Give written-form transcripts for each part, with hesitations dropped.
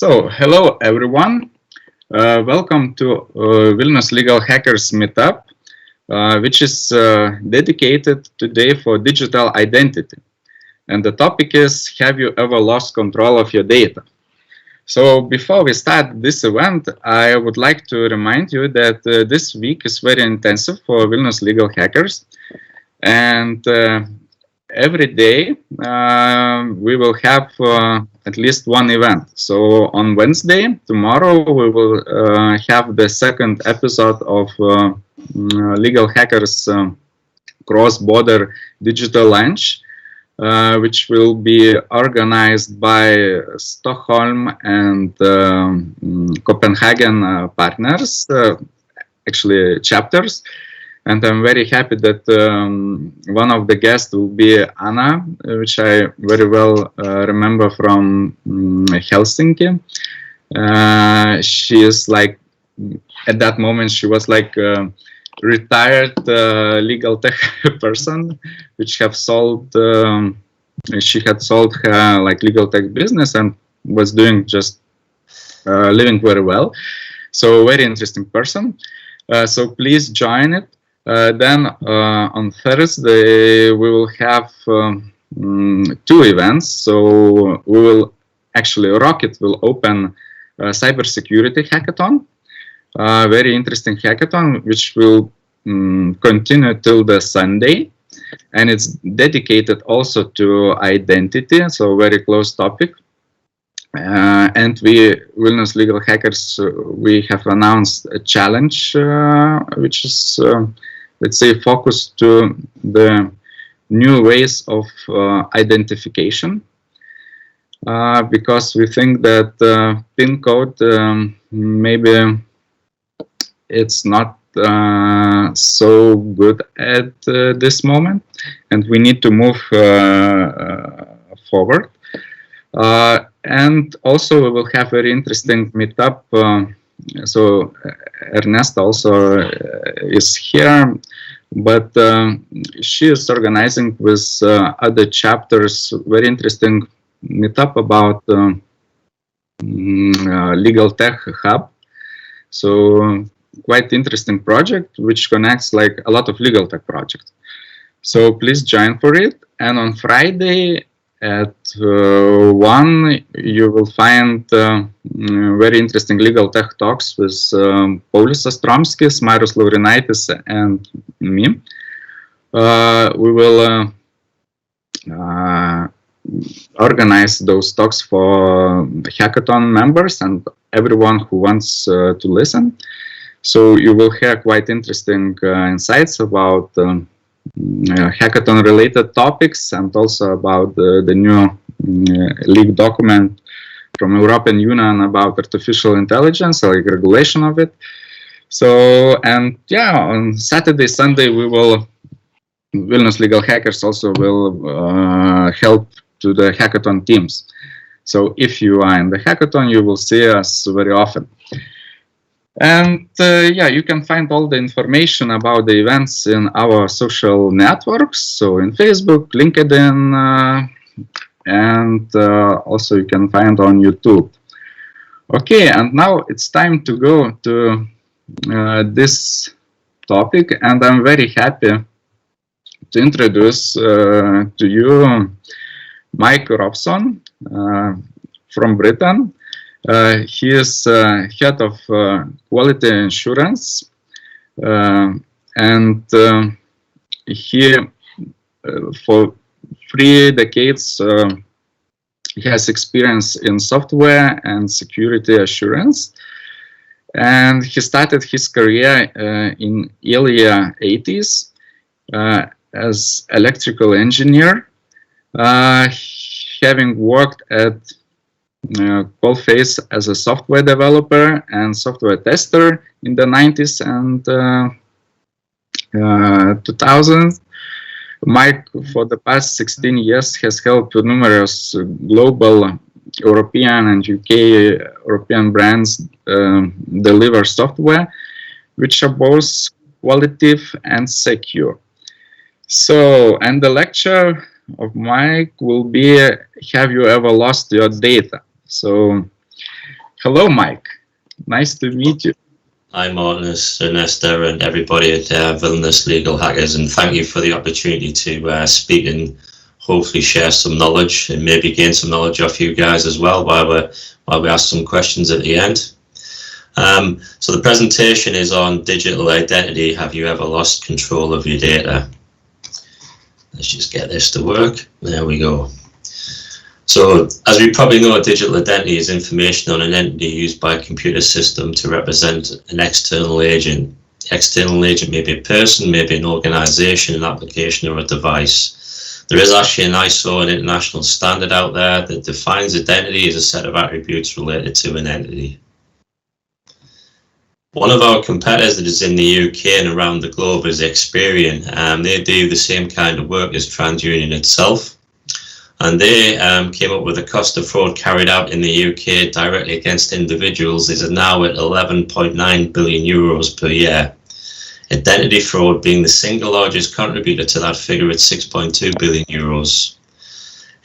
Hello everyone. Welcome to Vilnius Legal Hackers meetup, which is dedicated today for digital identity. And the topic is, have you ever lost control of your data? So before we start this event, I would like to remind you that this week is very intensive for Vilnius Legal Hackers. And every day we will have at least one event. So on Wednesday, tomorrow, we will have the second episode of Legal Hackers cross-border digital lunch, which will be organized by Stockholm and Copenhagen partners, actually chapters. And I'm very happy that one of the guests will be Anna, which I very well remember from Helsinki. She is like, at that moment, she was like a retired legal tech person, which have sold, she had sold her like legal tech business and was doing just living very well. So very interesting person. So please join it. Then on Thursday we will have two events. So we will actually Rocket will open a cybersecurity hackathon, very interesting hackathon, which will continue till the Sunday, and it's dedicated also to identity. So very close topic. And we, Vilnius Legal Hackers, we have announced a challenge, which is, let's say, focused to the new ways of identification, because we think that PIN code maybe it's not so good at this moment, and we need to move forward. And also we will have very interesting meetup. So Ernesta also is here, but she is organizing with other chapters very interesting meetup about Legal Tech Hub. So quite interesting project which connects like a lot of legal tech projects. So please join for it. And on Friday at 1, you will find very interesting legal tech talks with Paulius Astromskis, Marius Laurinaitis, and me. We will organize those talks for hackathon members and everyone who wants to listen. So you will hear quite interesting insights about hackathon related topics, and also about the new leaked document from European Union about artificial intelligence, like regulation of it. So, and yeah, on Saturday, Sunday, we will, Vilnius Legal Hackers also will help to the hackathon teams. So if you are in the hackathon, you will see us very often. And yeah, you can find all the information about the events in our social networks. So in Facebook, LinkedIn, and also you can find on YouTube. Okay, and now it's time to go to this topic, and I'm very happy to introduce to you Mike Robson from Britain. He is head of quality insurance, and he, for 3 decades, he has experience in software and security assurance. And he started his career in early 80s as electrical engineer, having worked at Qualface as a software developer and software tester in the 90s and 2000s. Mike, for the past 16 years, has helped numerous global European and UK European brands deliver software which are both qualitative and secure. So, and the lecture of Mike will be, have you ever lost your data? So Hello, Mike. Nice to meet you. Hi, Martinus and Esther and everybody at Vilnius Legal Hackers, and thank you for the opportunity to speak and hopefully share some knowledge and maybe gain some knowledge off you guys as well while we ask some questions at the end. So the presentation is on digital identity. Have you ever lost control of your data? Let's just get this to work. There we go. So, as we probably know, digital identity is information on an entity used by a computer system to represent an external agent. The external agent may be a person, maybe an organization, an application, or a device. There is actually an ISO, an international standard out there that defines identity as a set of attributes related to an entity. One of our competitors that is in the UK and around the globe is Experian. They do the same kind of work as TransUnion itself. And they came up with a cost of fraud carried out in the UK directly against individuals is now at 11.9 billion euros per year. Identity fraud being the single largest contributor to that figure at 6.2 billion euros.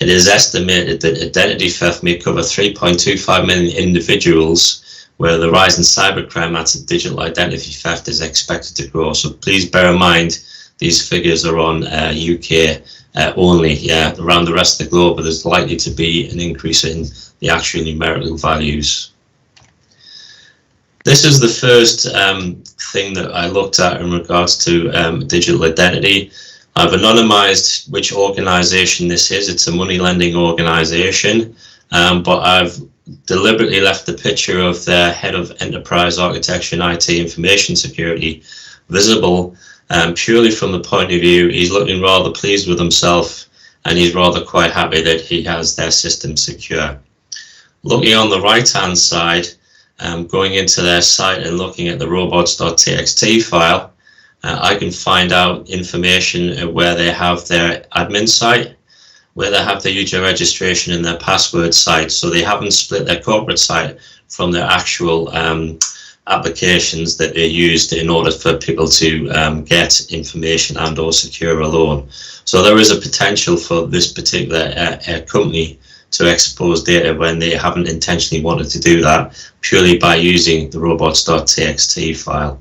It is estimated that identity theft may cover 3.25 million individuals, where the rise in cybercrime at digital identity theft is expected to grow. So please bear in mind these figures are on UK only. Yeah, around the rest of the globe, but there's likely to be an increase in the actual numerical values. This is the first thing that I looked at in regards to digital identity. I've anonymized which organization this is. It's a money lending organization, but I've deliberately left the picture of their head of enterprise architecture and IT information security visible, purely from the point of view he's looking rather pleased with himself and he's rather quite happy that he has their system secure. Looking on the right hand side, going into their site and looking at the robots.txt file, I can find out information where they have their admin site, where they have their user registration and their password site. So they haven't split their corporate site from their actual applications that they used in order for people to get information and or secure a loan. So there is a potential for this particular company to expose data when they haven't intentionally wanted to do that, purely by using the robots.txt file.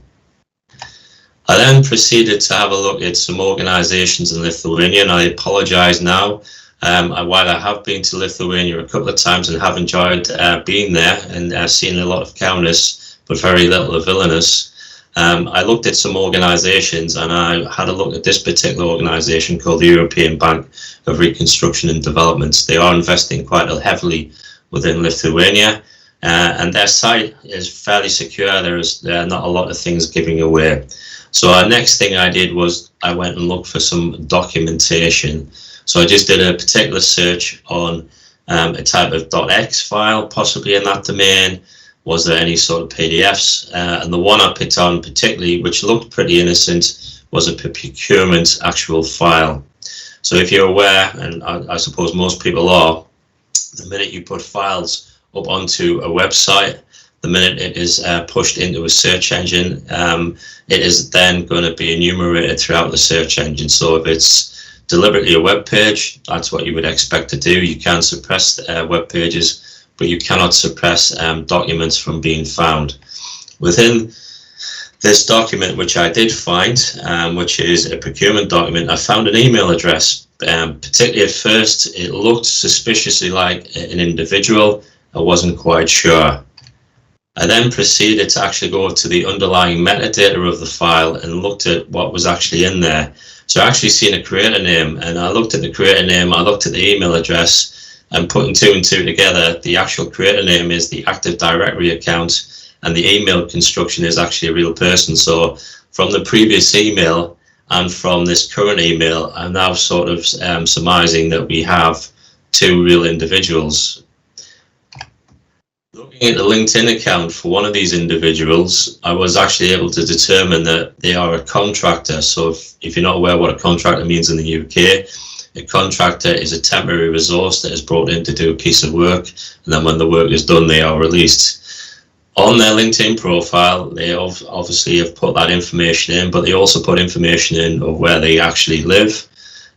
I then proceeded to have a look at some organizations in Lithuania, and I apologize now. While I have been to Lithuania a couple of times and have enjoyed being there and seen a lot of Kaunas, but very little of Vilnius, I looked at some organizations, and I had a look at this particular organization called the European Bank of Reconstruction and Development. They are investing quite heavily within Lithuania, and their site is fairly secure. There are not a lot of things giving away. So our next thing I did was I went and looked for some documentation. So I just did a particular search on a type of .x file, possibly in that domain. Was there any sort of PDFs? And the one I picked on particularly, which looked pretty innocent, was a procurement actual file. So if you're aware, and I suppose most people are, the minute you put files up onto a website, the minute it is pushed into a search engine, it is then going to be enumerated throughout the search engine. So if it's deliberately a web page, that's what you would expect to do. You can suppress web pages, but you cannot suppress documents from being found. Within this document, which I did find, which is a procurement document, I found an email address. Particularly at first, it looked suspiciously like an individual. I wasn't quite sure. I then proceeded to actually go to the underlying metadata of the file and looked at what was actually in there. So I actually seen a creator name, and I looked at the creator name, I looked at the email address, and putting two and two together, the actual creator name is the Active Directory account, and the email construction is actually a real person. So from the previous email and from this current email, I'm now sort of surmising that we have two real individuals. Looking at the LinkedIn account for one of these individuals, I was actually able to determine that they are a contractor. So if you're not aware what a contractor means in the UK, a contractor is a temporary resource that is brought in to do a piece of work, and then when the work is done, they are released. On their LinkedIn profile, they obviously have put that information in, but they also put information in of where they actually live,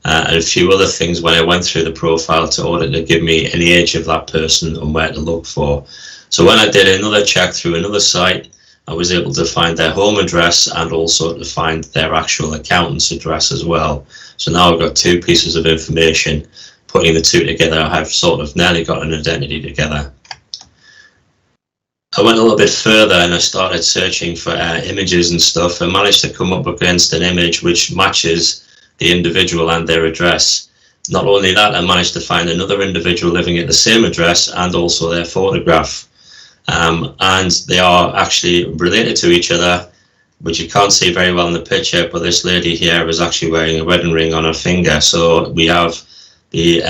and a few other things when I went through the profile in order to give me any age of that person and where to look for. So when I did another check through another site, I was able to find their home address and also to find their actual accountant's address as well. So now I've got two pieces of information. Putting the two together, I've sort of nearly got an identity together. I went a little bit further and I started searching for images and stuff, and managed to come up against an image which matches the individual and their address. Not only that, I managed to find another individual living at the same address and also their photograph. And they are actually related to each other, which you can't see very well in the picture, but this lady here is actually wearing a wedding ring on her finger. So we have the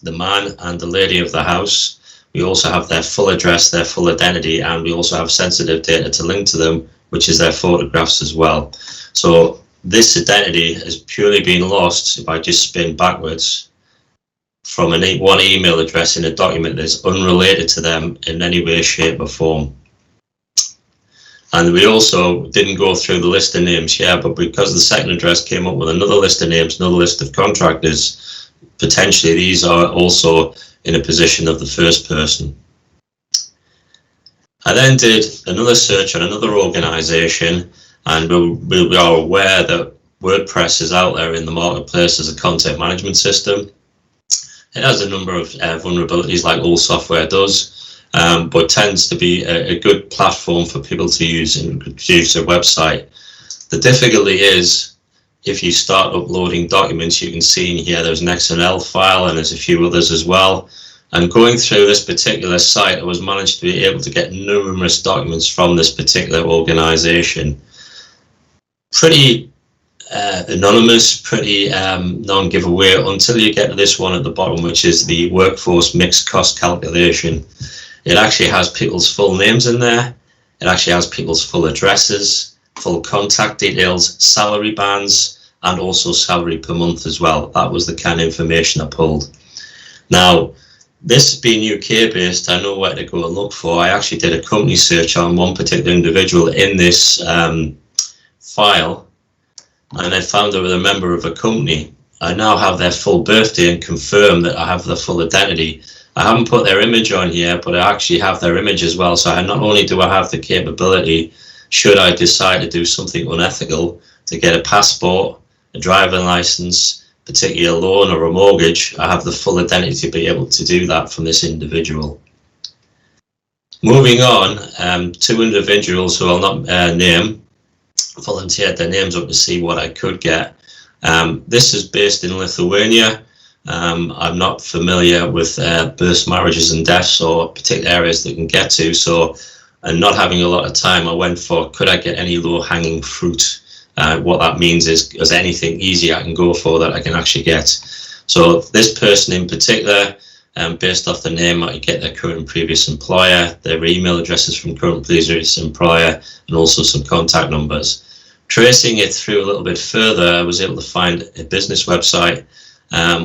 man and the lady of the house. We also have their full address, their full identity, and we also have sensitive data to link to them, which is their photographs as well. So this identity has purely been lost if I just spin backwards from one email address in a document that's unrelated to them in any way, shape or form. And we also didn't go through the list of names here, but because the second address came up with another list of names, another list of contractors, potentially these are also in a position of the first person. I then did another search on another organization, and we are aware that WordPress is out there in the marketplace as a content management system. It has a number of vulnerabilities like all software does, but tends to be a good platform for people to use and produce a website. The difficulty is, if you start uploading documents, you can see in here there's an XML file and there's a few others as well. And going through this particular site, I was managed to be able to get numerous documents from this particular organization. Pretty anonymous, pretty non-giveaway, until you get to this one at the bottom, which is the workforce mixed cost calculation. It actually has people's full names in there. It actually has people's full addresses, full contact details, salary bands, and also salary per month as well. That was the kind of information I pulled. Now, this being UK based, I know where to go and look for. I actually did a company search on one particular individual in this file, and I found they were a member of a company. I now have their full birthday and confirm that I have the full identity. I haven't put their image on here, but I actually have their image as well. So not only do I have the capability, should I decide to do something unethical, to get a passport, a driving license, particularly a loan or a mortgage, I have the full identity to be able to do that from this individual. Moving on, two individuals who I'll not name, volunteered their names up to see what I could get. This is based in Lithuania. I'm not familiar with births, marriages and deaths or particular areas that can get to, so and not having a lot of time, I went for, could I get any low-hanging fruit? What that means is anything easy I can go for that I can actually get. So this person in particular, based off the name, I get their current and previous employer, their email addresses from current and previous employer, and also some contact numbers. Tracing it through a little bit further, I was able to find a business website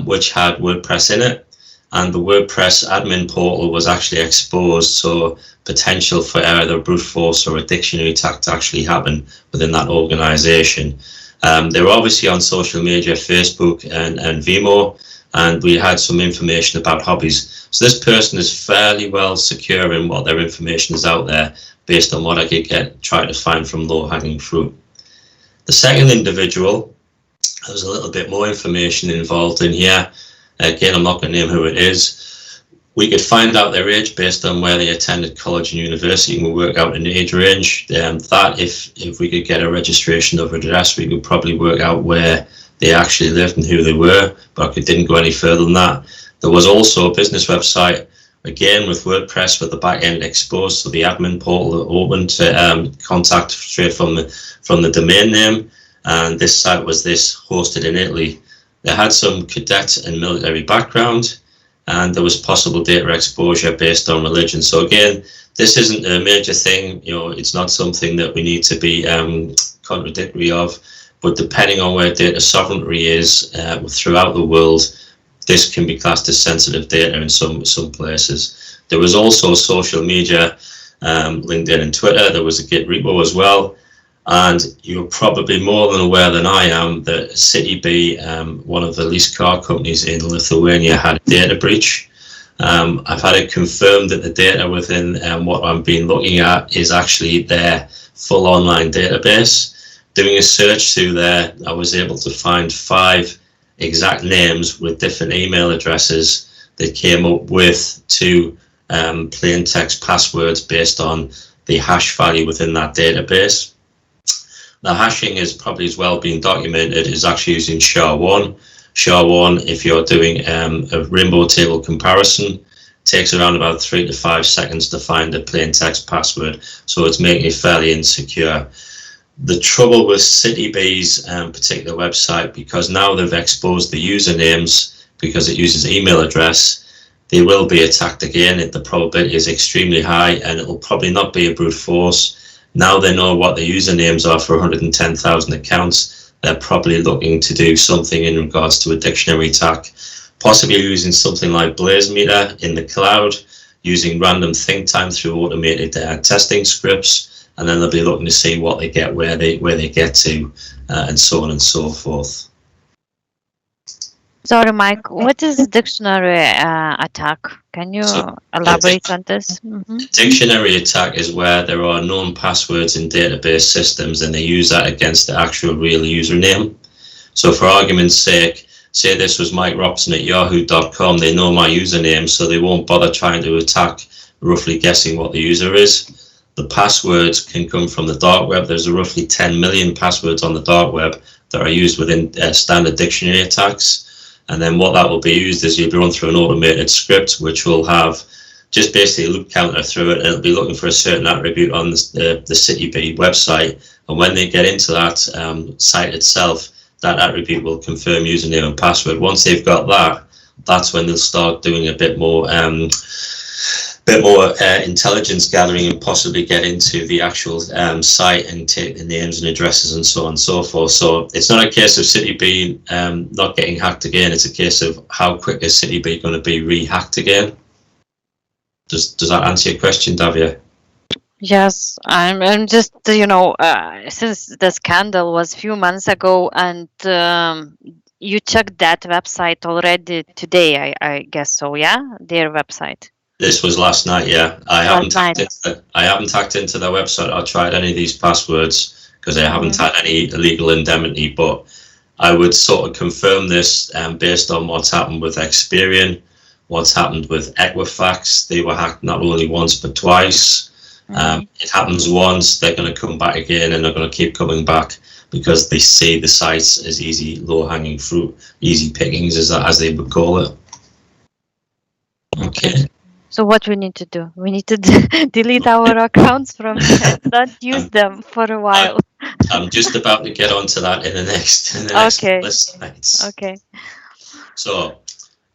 which had WordPress in it, and the WordPress admin portal was actually exposed, so potential for either brute force or a dictionary attack to actually happen within that organization. They were obviously on social media, Facebook and Vimeo, and we had some information about hobbies. So this person is fairly well secure in what their information is out there based on what I could try to find from low-hanging fruit. The second individual, there's a little bit more information involved in here. Again, I'm not going to name who it is. We could find out their age based on where they attended college and university, and we'll work out an age range. That if we could get a registration of address, we could probably work out where they actually lived and who they were, but I didn't go any further than that. There was also a business website, again with WordPress, with the back end exposed, so the admin portal open to contact straight from the domain name. And this site was hosted in Italy. They had some cadet and military background, and there was possible data exposure based on religion. So again, this isn't a major thing. You know, it's not something that we need to be contradictory of. But depending on where data sovereignty is throughout the world, this can be classed as sensitive data in some places. There was also social media, LinkedIn and Twitter. There was a Git repo as well. And you're probably more than aware than I am that City B, one of the leased car companies in Lithuania, had a data breach. I've had it confirmed that the data within what I'm been looking at is actually their full online database. Doing a search through there, I was able to find 5 exact names with different email addresses that came up with 2 plain text passwords based on the hash value within that database. The hashing is probably as well being documented is actually using SHA-1. SHA-1, if you're doing a rainbow table comparison, takes around about 3 to 5 seconds to find a plain text password, so it's making it fairly insecure. The trouble with CityBee's particular website, because now they've exposed the usernames because it uses email address, they will be attacked again. The probability is extremely high, and it will probably not be a brute force. Now they know what the usernames are for 110,000 accounts. They're probably looking to do something in regards to a dictionary attack, possibly using something like BlazeMeter in the cloud, using random think time through automated testing scripts, and then they'll be looking to see what they get, where they get to, and so on and so forth. Sorry, Mike, what is a dictionary attack? Can you elaborate on this? Dictionary attack is where there are known passwords in database systems and they use that against the actual real username. So for argument's sake, say this was Mike Robson at yahoo.com, they know my username, so they won't bother trying to attack roughly guessing what the user is. The passwords can come from the dark web. There's roughly 10 million passwords on the dark web that are used within standard dictionary attacks. And then what that will be used is you'll be run through an automated script, which will have just basically a loop counter through it, and it'll be looking for a certain attribute on the CityBee website. And when they get into that site itself, that attribute will confirm username and password. Once they've got that, that's when they'll start doing a bit more intelligence gathering and possibly get into the actual site and take the names and addresses and so on and so forth. So it's not a case of CityBee not getting hacked again. It's a case of how quick is CityBee going to be re-hacked again. Does that answer your question, Davia? Yes, I'm just, since the scandal was a few months ago, and you checked that website already today, I guess so, yeah? Their website. This was last night, yeah. I haven't hacked into their website or tried any of these passwords because I haven't had any legal indemnity, but I would sort of confirm this based on what's happened with Experian, what's happened with Equifax. They were hacked not only once but twice. It happens once, they're going to come back again, and they're going to keep coming back because they see the sites as easy, low-hanging fruit, easy pickings, as they would call it. Okay. So what we need to do? We need to delete our accounts from not use them for a while. I'm just about to get onto that in the next couple of slides. Okay. So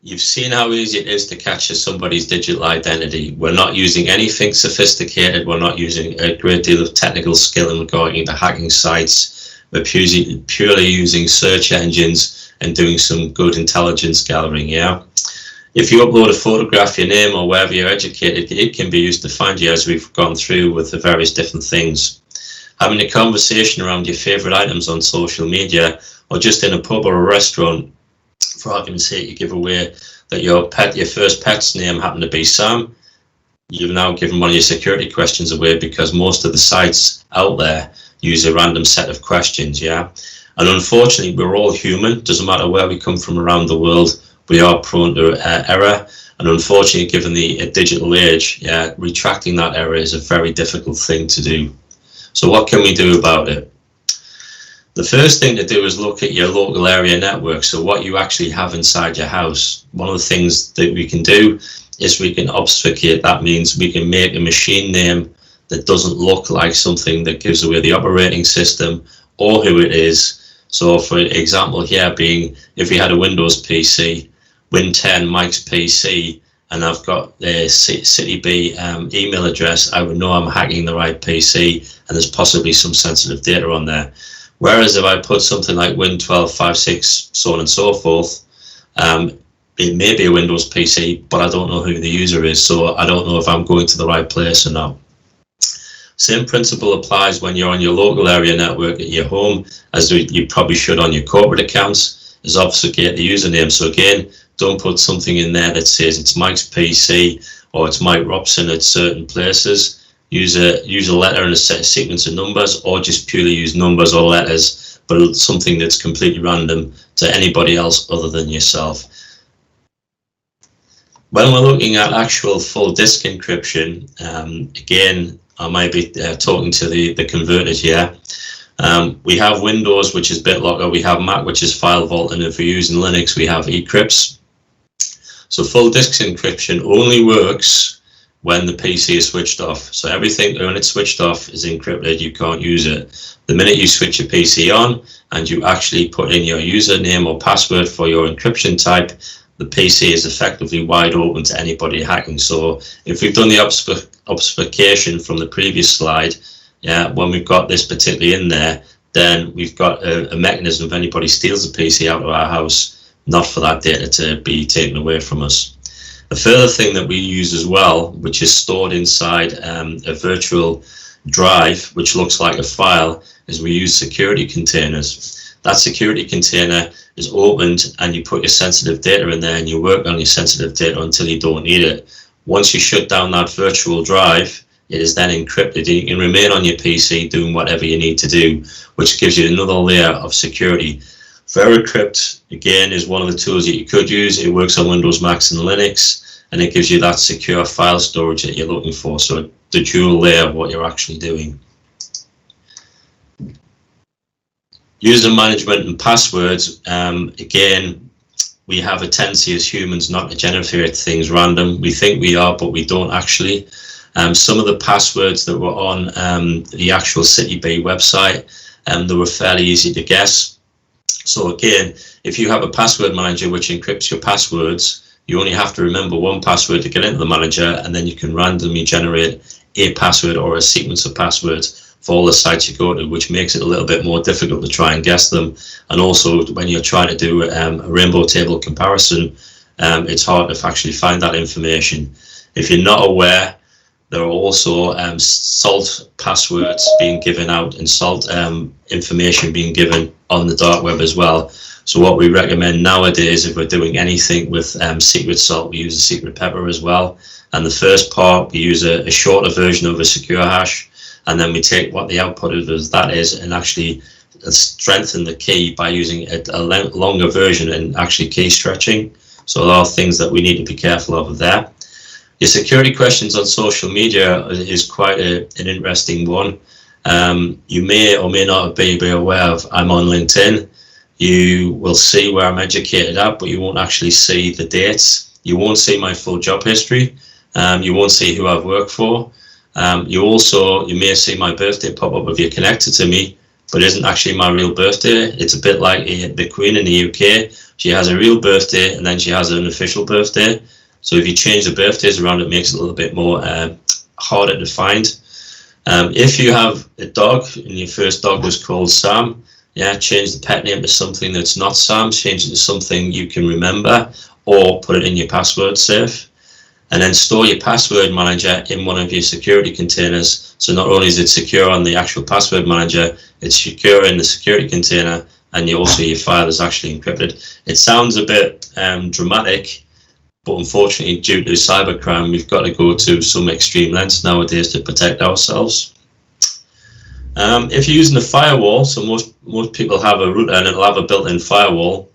you've seen how easy it is to capture somebody's digital identity. We're not using anything sophisticated. We're not using a great deal of technical skill in regarding to hacking sites. We're purely using search engines and doing some good intelligence gathering, yeah? If you upload a photograph, your name, or wherever you're educated, it can be used to find you, as we've gone through with the various different things. Having a conversation around your favorite items on social media, or just in a pub or a restaurant, for argument's sake, you give away that your first pet's name happened to be Sam. You've now given one of your security questions away because most of the sites out there use a random set of questions, yeah? And unfortunately, we're all human. Doesn't matter where we come from around the world, we are prone to error, and unfortunately, given the digital age, retracting that error is a very difficult thing to do. So what can we do about it? The first thing to do is look at your local area network, so what you actually have inside your house. One of the things that we can do is we can obfuscate. That means we can make a machine name that doesn't look like something that gives away the operating system or who it is. So for example here being, if we had a Windows PC, Win10 Mike's PC, and I've got the CityBee email address, I would know I'm hacking the right PC, and there's possibly some sensitive data on there. Whereas if I put something like Win12, 5.6, so on and so forth, it may be a Windows PC, but I don't know who the user is, so I don't know if I'm going to the right place or not. Same principle applies when you're on your local area network at your home, as you probably should on your corporate accounts, is obfuscate the username. So again, Don't put something in there that says it's Mike's PC or it's Mike Robson at certain places. Use a letter and a set sequence of numbers, or just purely use numbers or letters, but something that's completely random to anybody else other than yourself. When we're looking at actual full disk encryption, again, I might be talking to the converters here. We have Windows, which is BitLocker. We have Mac, which is File Vault, and if we're using Linux, we have eCrypts. So full disk encryption only works when the PC is switched off. So everything when it's switched off is encrypted. You can't use it. The minute you switch your PC on and you actually put in your username or password for your encryption type, the PC is effectively wide open to anybody hacking. So if we've done the obfuscation from the previous slide, yeah, when we've got this particularly in there, then we've got a mechanism if anybody steals the PC out of our house, not for that data to be taken away from us. A further thing that we use as well, which is stored inside a virtual drive, which looks like a file, is we use security containers. That security container is opened and you put your sensitive data in there and you work on your sensitive data until you don't need it. Once you shut down that virtual drive, it is then encrypted. You can remain on your PC doing whatever you need to do, which gives you another layer of security. VeriCrypt, again, is one of the tools that you could use. It works on Windows, Macs, and Linux, and it gives you that secure file storage that you're looking for. So the dual layer of what you're actually doing. User management and passwords, again, we have a tendency as humans not to generate things random. We think we are, but we don't actually. Some of the passwords that were on the actual CityB website, they were fairly easy to guess. So again, if you have a password manager which encrypts your passwords, you only have to remember one password to get into the manager, and then you can randomly generate a password or a sequence of passwords for all the sites you go to, which makes it a little bit more difficult to try and guess them. And also when you're trying to do a rainbow table comparison, it's hard to actually find that information. If you're not aware, there are also salt passwords being given out and salt information being given on the dark web as well. So what we recommend nowadays, if we're doing anything with secret salt, we use a secret pepper as well. And the first part, we use a shorter version of a secure hash, and then we take what the output of that is and actually strengthen the key by using a longer version and actually key stretching. So there are things that we need to be careful of there. Your security questions on social media is quite an interesting one. You may or may not be aware of, I'm on LinkedIn. You will see where I'm educated at, but you won't actually see the dates. You won't see my full job history. You won't see who I've worked for. You may see my birthday pop up if you're connected to me, but it isn't actually my real birthday. It's a bit like the Queen in the UK. She has a real birthday and then she has an official birthday. So if you change the birthdays around, it makes it a little bit more harder to find. If you have a dog and your first dog was called Sam, yeah, change the pet name to something that's not Sam, change it to something you can remember, or put it in your password safe. And then store your password manager in one of your security containers. So not only is it secure on the actual password manager, it's secure in the security container, and your file is actually encrypted. It sounds a bit dramatic, but unfortunately, due to cybercrime, we've got to go to some extreme lengths nowadays to protect ourselves. If you're using a firewall, so most people have a router and it'll have a built-in firewall,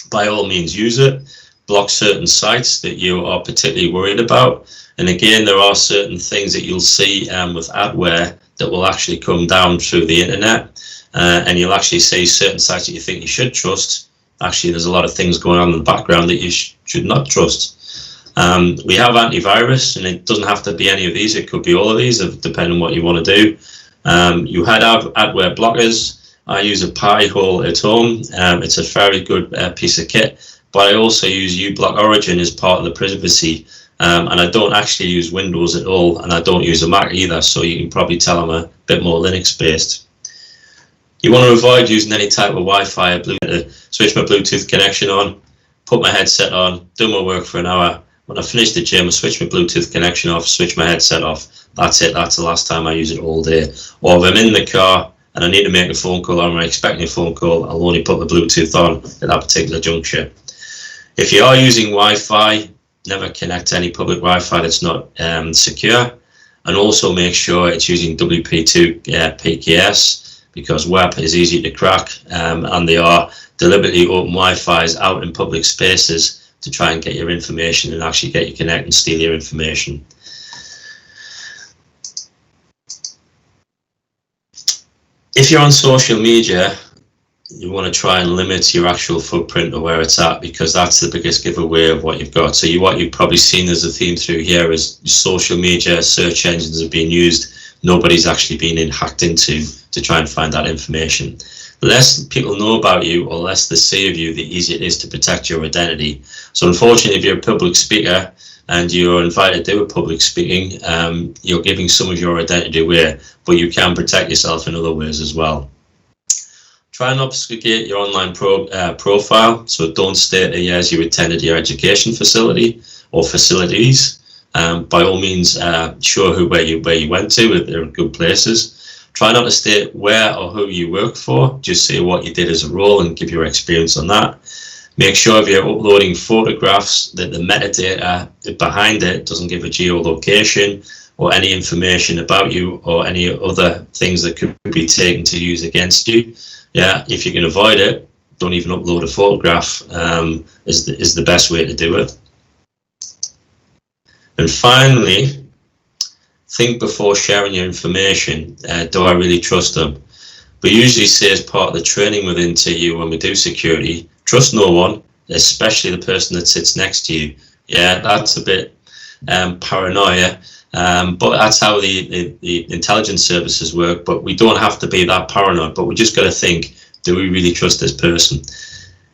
by all means use it. Block certain sites that you are particularly worried about. And again, there are certain things that you'll see with adware that will actually come down through the internet, and you'll actually see certain sites that you think you should trust. Actually, there's a lot of things going on in the background that you should not trust. We have antivirus, and it doesn't have to be any of these. It could be all of these, depending on what you want to do. You had adware blockers. I use a Pi-hole at home. It's a very good piece of kit, but I also use uBlock Origin as part of the privacy. And I don't actually use Windows at all, and I don't use a Mac either, so you can probably tell I'm a bit more Linux-based. You want to avoid using any type of Wi-Fi or Bluetooth. Switch my Bluetooth connection on, put my headset on, do my work for an hour. When I finish the gym, I switch my Bluetooth connection off, switch my headset off. That's it. That's the last time I use it all day. Or if I'm in the car and I need to make a phone call or I'm expecting a phone call, I'll only put the Bluetooth on at that particular juncture. If you are using Wi-Fi, never connect to any public Wi-Fi that's not secure, and also make sure it's using WP2 PKS, because WAP is easy to crack, and they are deliberately open Wi-Fi's out in public spaces to try and get your information and actually get you connected and steal your information. If you're on social media, you want to try and limit your actual footprint or where it's at, because that's the biggest giveaway of what you've got. So what you've probably seen as a theme through here is social media search engines are being used. Nobody's actually been hacked into to try and find that information. The less people know about you or less they see of you, the easier it is to protect your identity. So unfortunately, if you're a public speaker and you're invited to do a public speaking, you're giving some of your identity away, but you can protect yourself in other ways as well. Try and obfuscate your online profile, so don't state the years you attended your education facility or facilities. By all means, show where you went to, if they're good places. Try not to state where or who you work for, just say what you did as a role and give your experience on that. Make sure if you're uploading photographs that the metadata behind it doesn't give a geolocation or any information about you or any other things that could be taken to use against you. Yeah, if you can avoid it, don't even upload a photograph, is the best way to do it. And finally, think before sharing your information. Do I really trust them? We usually say as part of the training within TU when we do security, trust no one, especially the person that sits next to you. Yeah, that's a bit paranoia, but that's how the intelligence services work. But we don't have to be that paranoid, but we just got to think, do we really trust this person?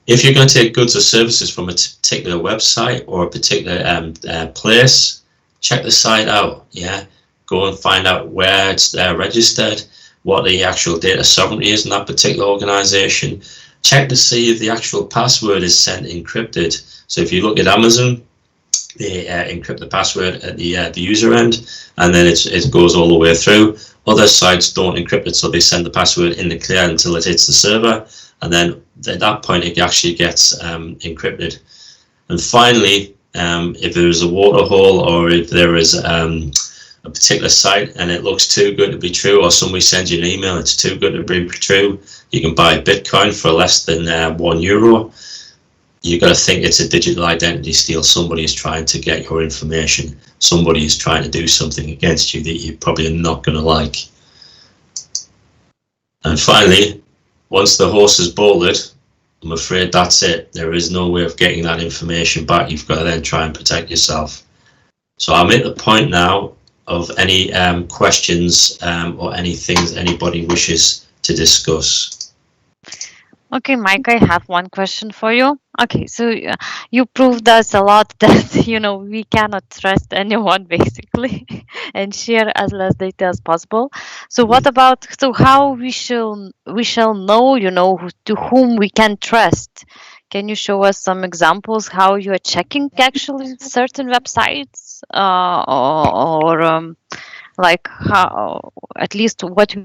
If you're going to take goods or services from a particular website or a particular place, check the site out. Yeah, go and find out where it's registered, what the actual data sovereignty is in that particular organization. Check to see if the actual password is sent encrypted. So if you look at Amazon, they encrypt the password at the user end, and then it goes all the way through. Other sites don't encrypt it, so they send the password in the clear until it hits the server, and then at that point it actually gets encrypted. And finally, if there is a water hole, or if there is a particular site and it looks too good to be true, or somebody sends you an email, it's too good to be true, you can buy Bitcoin for less than €1. You've got to think it's a digital identity steal. Somebody is trying to get your information. Somebody is trying to do something against you that you probably are not going to like. And finally, once the horse is bolted, I'm afraid that's it. There is no way of getting that information back. You've got to then try and protect yourself. So I'm at the point now of any questions or any things anybody wishes to discuss. Okay, Mike, I have one question for you. Okay, so you proved us a lot that, we cannot trust anyone basically and share as less data as possible. So what about, how we shall know, to whom we can trust? Can you show us some examples how you are checking actually certain websites or like how, at least what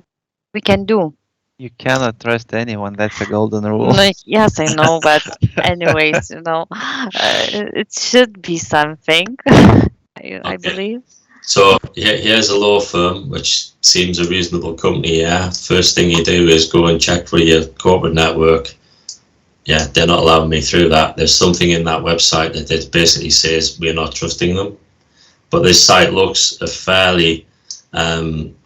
we can do? You cannot trust anyone. That's a golden rule. Yes, I know, but anyways, it should be something, I believe. So here's a law firm, which seems a reasonable company. Yeah, first thing you do is go and check for your corporate network. Yeah, they're not allowing me through that. There's something in that website that basically says we're not trusting them. But this site looks a fairly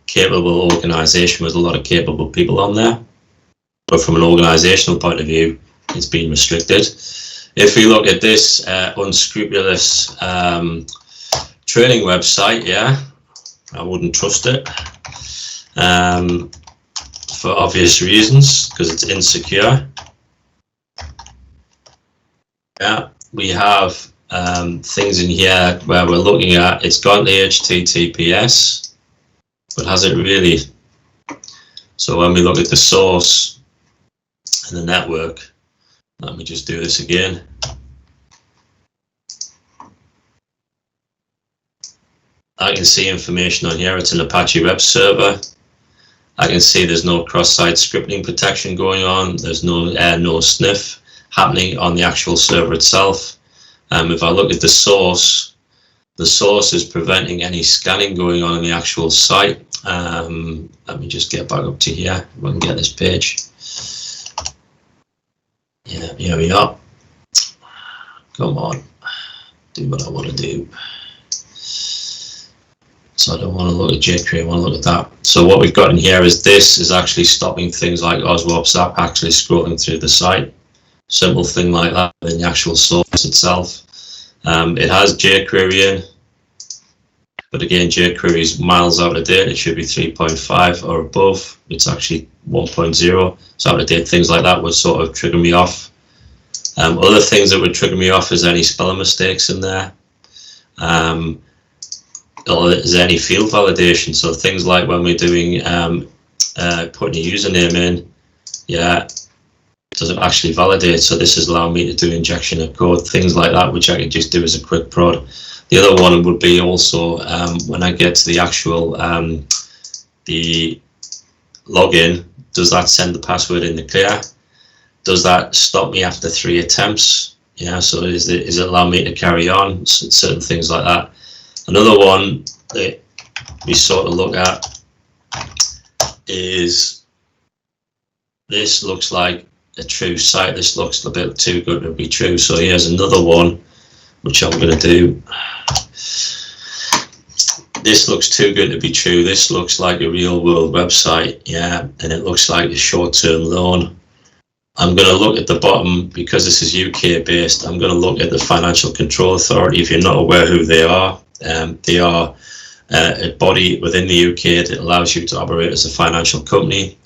capable organization with a lot of capable people on there, but from an organizational point of view, it's been restricted. If we look at this unscrupulous training website, yeah, I wouldn't trust it for obvious reasons, because it's insecure. Yeah, we have things in here where we're looking at, it's got the HTTPS, but has it really? So when we look at the source and the network, let me just do this again. I can see information on here. It's an Apache web server. I can see there's no cross-site scripting protection going on. There's no sniff happening on the actual server itself. If I look at the source is preventing any scanning going on in the actual site. Let me just get back up to here. If I can get this page. Yeah, here we are. Come on, do what I want to do. So I don't want to look at jQuery, I want to look at that. So what we've got in here is this is actually stopping things like Oswald's app actually scrolling through the site. Simple thing like that in the actual source itself. It has jQuery in, but again, jQuery is miles out of date. It should be 3.5 or above. It's actually 1.0. It's out of date. Things like that would sort of trigger me off. Other things that would trigger me off is any spelling mistakes in there. Or is there any field validation? So things like when we're doing putting a username in, yeah, does it actually validate? So this is allowing me to do injection of code, things like that, which I can just do as a quick prod. The other one would be also when I get to the actual the login, does that send the password in the clear? Does that stop me after 3 attempts? Yeah, so is it allow me to carry on? Certain things like that. Another one that we sort of look at is this looks like a true site. This looks a bit too good to be true. So here's another one, which I'm going to do. This looks too good to be true. This looks like a real world website. Yeah, and it looks like a short-term loan. I'm going to look at the bottom, because this is UK based, I'm going to look at the Financial Control Authority. If you're not aware who they are a body within the UK that allows you to operate as a financial company.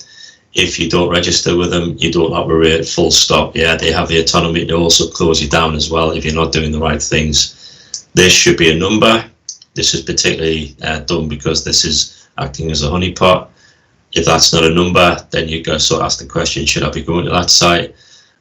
If you don't register with them, you don't operate, full stop. Yeah, they have the autonomy to also close you down as well if you're not doing the right things. This should be a number. This is particularly done because this is acting as a honeypot. If that's not a number, then you go sort of ask the question, should I be going to that site?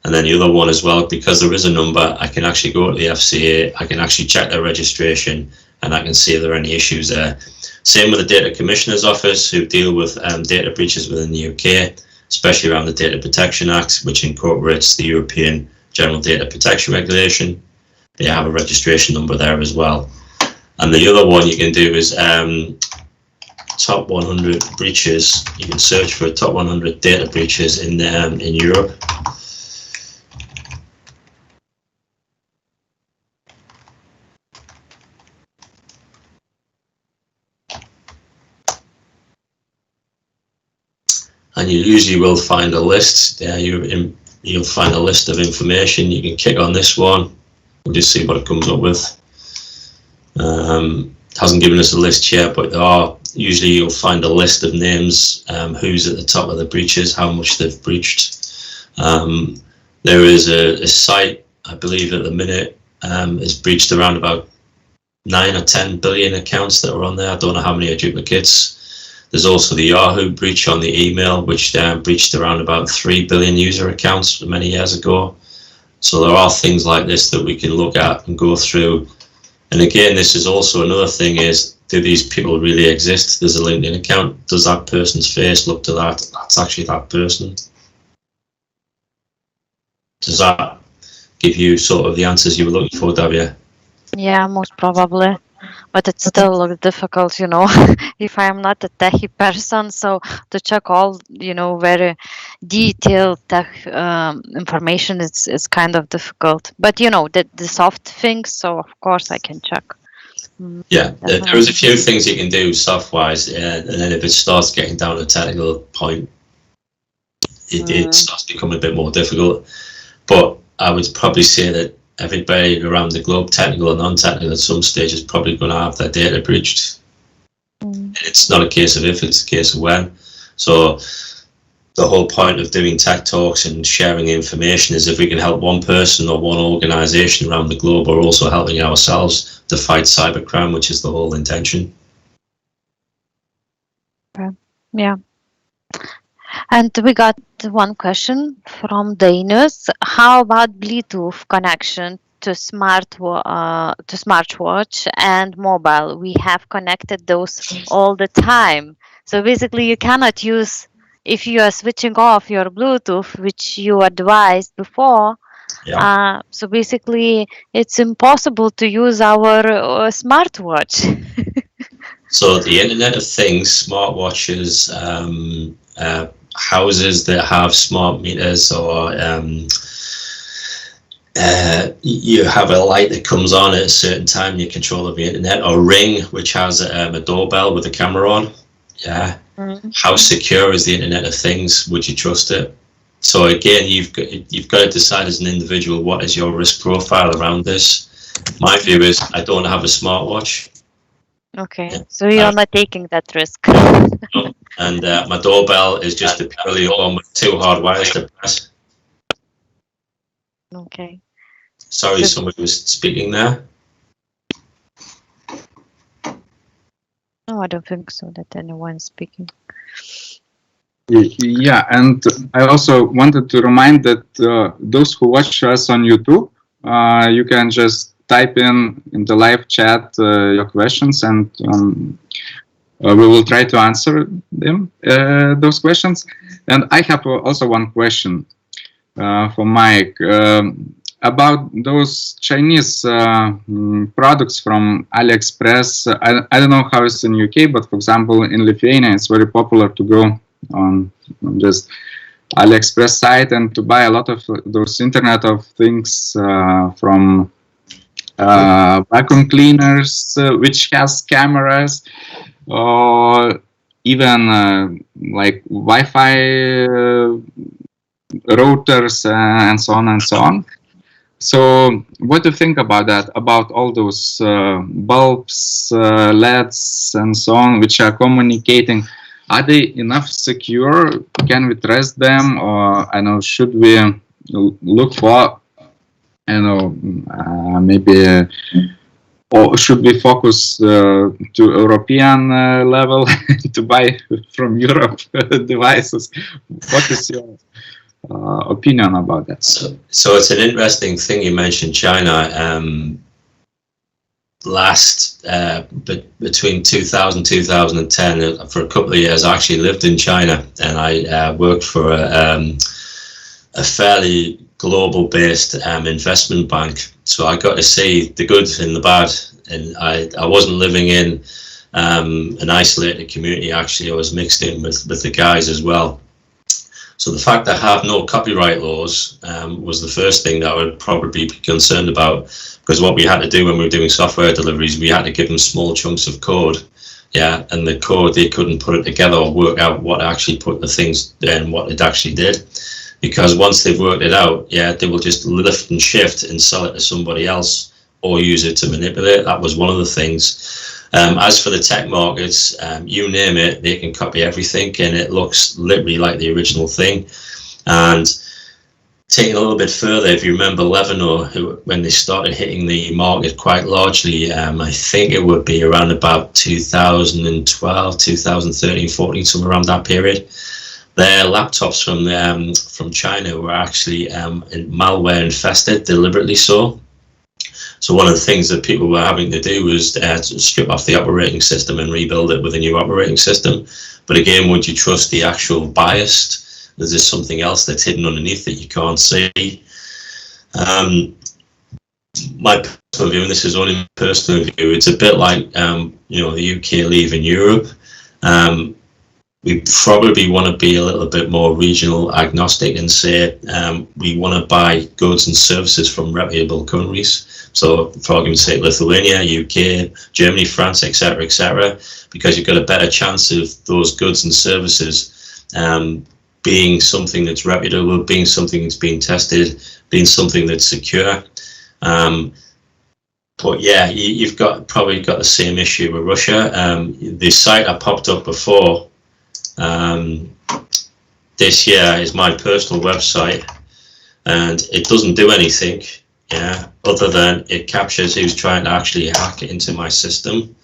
And then the other one as well, because there is a number, I can actually go to the FCA, I can actually check their registration, and I can see if there are any issues there. Same with the Data Commissioner's Office, who deal with data breaches within the UK, especially around the Data Protection Act, which incorporates the European General Data Protection Regulation. They have a registration number there as well. And the other one you can do is top 100 breaches. You can search for top 100 data breaches in Europe. And you usually will find a list. Yeah, you'll find a list of information. You can click on this one and just see what it comes up with. Hasn't given us a list yet, but usually you'll find a list of names, who's at the top of the breaches, how much they've breached. There is a site, I believe at the minute, has breached around about 9 or 10 billion accounts that are on there. I don't know how many are duplicates. There's also the Yahoo breach on the email, which breached around about 3 billion user accounts many years ago. So there are things like this that we can look at and go through. And again, this is also another thing is, do these people really exist? There's a LinkedIn account. Does that person's face look to that? That's actually that person. Does that give you sort of the answers you were looking for, Davia? Yeah, most probably. But it still looks difficult, if I'm not a techie person. So to check all, very detailed tech information is kind of difficult. But, the soft things, so of course I can check. Yeah, there is a few things you can do soft-wise, and then if it starts getting down to a technical point, it starts becoming a bit more difficult. But I would probably say that everybody around the globe, technical and non-technical, at some stage is probably going to have their data breached. It's not a case of if, it's a case of when. So the whole point of doing tech talks and sharing information is if we can help one person or one organization around the globe, we're also helping ourselves to fight cybercrime, which is the whole intention. Yeah. And we got one question from Dainus. How about Bluetooth connection to smartwatch and mobile? We have connected those all the time. So basically you cannot use, if you are switching off your Bluetooth, which you advised before, Yeah. So basically, it's impossible to use our smartwatch. So the Internet of Things, smartwatches, houses that have smart meters, or you have a light that comes on at a certain time, you control of the internet, or Ring, which has a doorbell with a camera on. Yeah. How secure is the Internet of Things? Would you trust it? So again, you've got to decide as an individual, what is your risk profile around this. My view is, I don't have a smartwatch. Okay, yeah. So you're not taking that risk. No. And my doorbell is just a purely one with 2 hard wires to press. Okay. Sorry, somebody was speaking there. No, I don't think so that anyone's speaking. Yeah, and I also wanted to remind that those who watch us on YouTube, you can just type in the live chat your questions, and we will try to answer them, those questions. And I have also one question for Mike about those Chinese products from AliExpress. I don't know how it's in UK, but for example, in Lithuania, it's very popular to go on this AliExpress site and to buy a lot of those Internet of Things from vacuum cleaners, which has cameras, or even like Wi-Fi routers and so on and so on. So what do you think about that, about all those bulbs, LEDs and so on, which are communicating? Are they enough secure? Can we trust them? Or I know, should we look for, I know, maybe, or should we focus to European level to buy from Europe devices? What is your opinion about that? So it's an interesting thing you mentioned China. Between 2000 2010, for a couple of years, I actually lived in China, and I worked for a fairly global-based investment bank. So I got to see the good and the bad, and I wasn't living in an isolated community. Actually, I was mixed in with the guys as well. So the fact that I have no copyright laws was the first thing that I would probably be concerned about, because what we had to do when we were doing software deliveries, we had to give them small chunks of code, yeah, and the code, they couldn't put it together or work out what actually put the things there and what it actually did, because once they've worked it out, yeah, they will just lift and shift and sell it to somebody else or use it to manipulate. That was one of the things. As for the tech markets, you name it, they can copy everything, and it looks literally like the original thing. And taking a little bit further, if you remember Lebanon, when they started hitting the market quite largely, I think it would be around about 2012, 2013, 14, somewhere around that period. Their laptops from China were actually malware infested, deliberately so. So one of the things that people were having to do was strip off the operating system and rebuild it with a new operating system. But again, would you trust the actual BIOS? Is there something else that's hidden underneath that you can't see? My personal view, and this is only my personal view, it's a bit like the UK leaving Europe. We probably want to be a little bit more regional agnostic and say we want to buy goods and services from reputable countries. So for argument's sake, Lithuania, UK, Germany, France, etc., because you've got a better chance of those goods and services being something that's reputable, being something that's been tested, being something that's secure. But yeah, you've probably got the same issue with Russia. The site I popped up before this year is my personal website, and it doesn't do anything, yeah, other than it captures who's trying to actually hack into my system.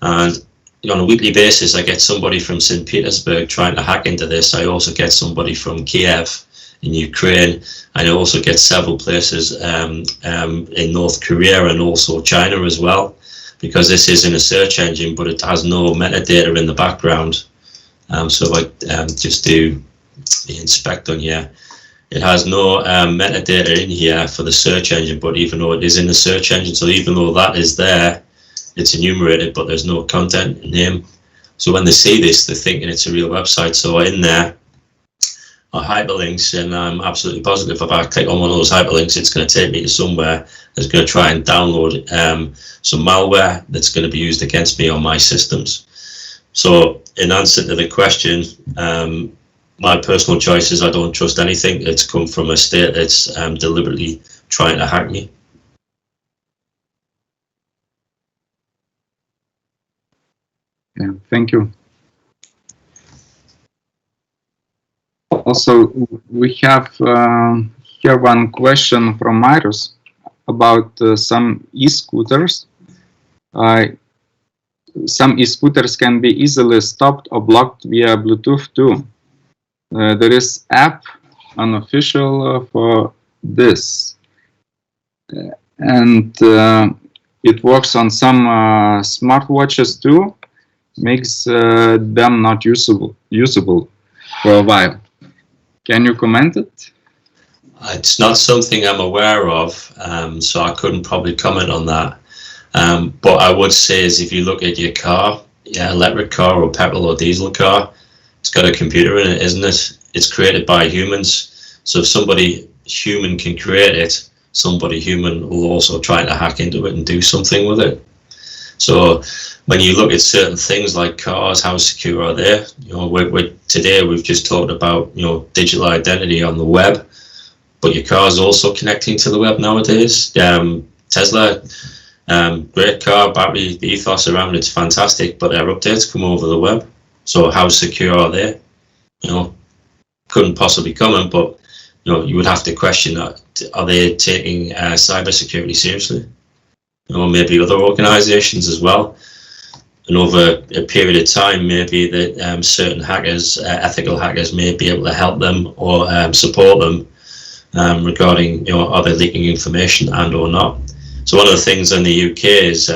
And on a weekly basis, I get somebody from St. Petersburg trying to hack into this. I also get somebody from Kiev in Ukraine. I also get several places in North Korea and also China as well, because this isn't a search engine, but it has no metadata in the background. So if I just do the inspect on here, It has no metadata in here for the search engine, but even though it is in the search engine, so even though that is there, it's enumerated, but there's no content name. So when they see this, they're thinking it's a real website. So in there are hyperlinks, and I'm absolutely positive if I click on one of those hyperlinks, it's going to take me to somewhere that's going to try and download some malware that's going to be used against me on my systems. So in answer to the question, my personal choice is I don't trust anything that's come from a state that's deliberately trying to hack me. Yeah, thank you. Also, we have here one question from Marius about some e-scooters. Some e-scooters can be easily stopped or blocked via Bluetooth too. There is app unofficial for this, and it works on some smartwatches too. Makes them not usable for a while. Can you comment it? It's not something I'm aware of, so I couldn't probably comment on that. But I would say is if you look at your car, yeah, electric car or petrol or diesel car, it's got a computer in it, isn't it? It's created by humans. So if somebody human can create it, somebody human will also try to hack into it and do something with it. So when you look at certain things like cars, how secure are they? You know, today we've just talked about, you know, digital identity on the web, but your car is also connecting to the web nowadays. Tesla, great car, battery, the ethos around it's fantastic, but their updates come over the web. So how secure are they? You know, couldn't possibly comment, but you know, you would have to question that. Are they taking cybersecurity seriously? You know, maybe other organizations as well. And over a period of time, maybe that certain hackers, ethical hackers, may be able to help them or support them regarding, you know, are they leaking information and or not. So one of the things in the UK is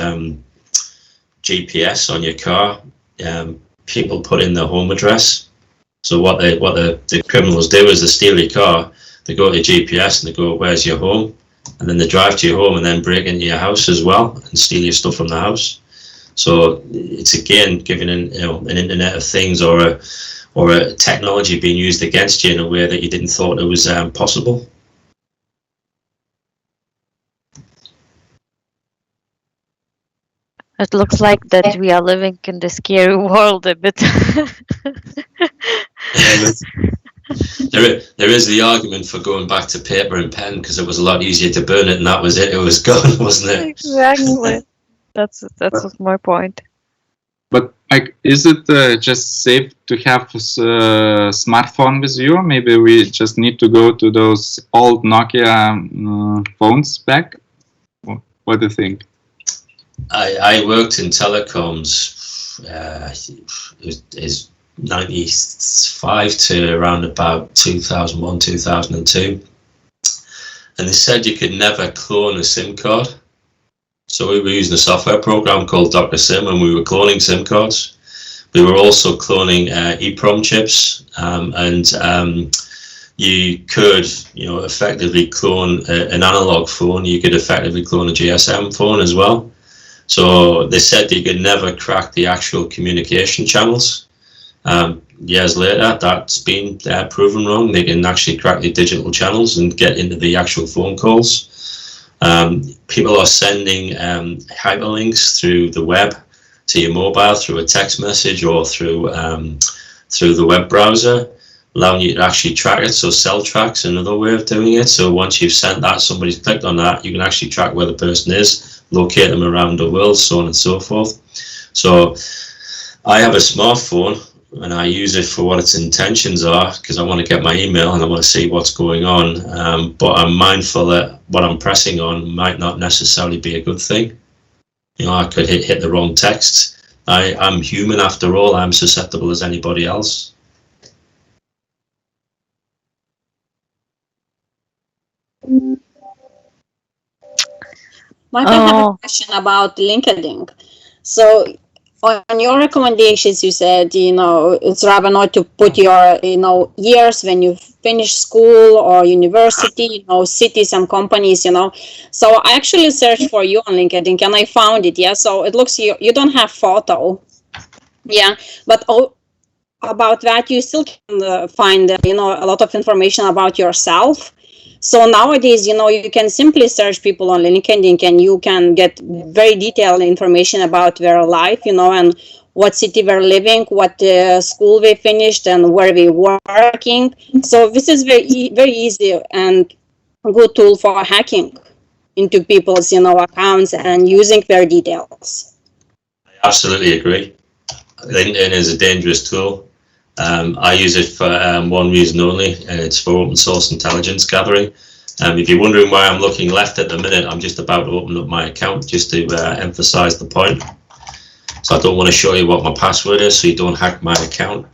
GPS on your car. People put in their home address. So what the criminals do is they steal your car, they go to GPS and they go, where's your home? And then they drive to your home and then break into your house as well and steal your stuff from the house. So it's again giving an Internet of Things or a technology being used against you in a way that you didn't thought it was possible. It looks like that we are living in the scary world a bit. There is the argument for going back to paper and pen because it was a lot easier to burn it and that was it. It was gone, wasn't it? Exactly. That's my point. But like, is it just safe to have a smartphone with you? Maybe we just need to go to those old Nokia phones back? What do you think? I worked in telecoms. Is 95 to around about 2001, 2002. And they said you could never clone a SIM card. So we were using a software program called Dr. Sim and we were cloning SIM cards. We were also cloning EEPROM chips and you could, you know, effectively clone an analog phone. You could effectively clone a GSM phone as well. So they said you could never crack the actual communication channels. Years later, that's been proven wrong. They can actually crack the digital channels and get into the actual phone calls. People are sending hyperlinks through the web to your mobile through a text message or through the web browser, allowing you to actually track it. So cell track's another way of doing it. So once you've sent that, somebody's clicked on that, you can actually track where the person is, locate them around the world, so on and so forth. So I have a smartphone and I use it for what its intentions are because I want to get my email and I want to see what's going on. But I'm mindful that what I'm pressing on might not necessarily be a good thing. You know, I could hit the wrong text. I'm human after all. I'm susceptible as anybody else. Mike, I have a question about LinkedIn. So on your recommendations, you said, it's rather not to put your, years when you finish school or university, cities and companies, So I actually searched for you on LinkedIn and I found it. Yeah. So it looks, you don't have photo. Yeah. But about that, you still can find, a lot of information about yourself. So nowadays, you can simply search people on LinkedIn and you can get very detailed information about their life, and what city they're living, what school they finished and where they're working. So this is very, very easy and good tool for hacking into people's, accounts and using their details. I absolutely agree. LinkedIn is a dangerous tool. I use it for one reason only, and it's for open source intelligence gathering. If you're wondering why I'm looking left at the minute, I'm just about to open up my account just to emphasize the point. So I don't want to show you what my password is so you don't hack my account.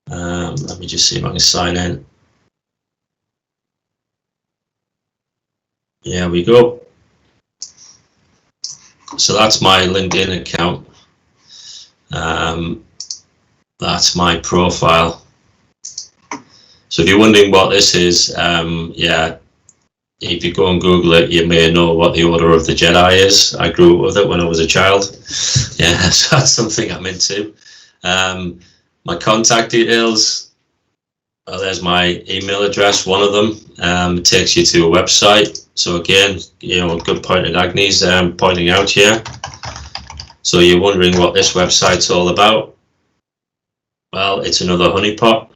Let me just see if I can sign in. Here we go. So that's my LinkedIn account. That's my profile. So if you're wondering what this is, yeah, if you go and Google it, you may know what the Order of the Jedi is. I grew up with it when I was a child. Yeah, so that's something I'm into. My contact details, there's my email address, one of them. It takes you to a website. So again, a good point that Agni's pointing out here. So you're wondering what this website's all about. Well, it's another honeypot.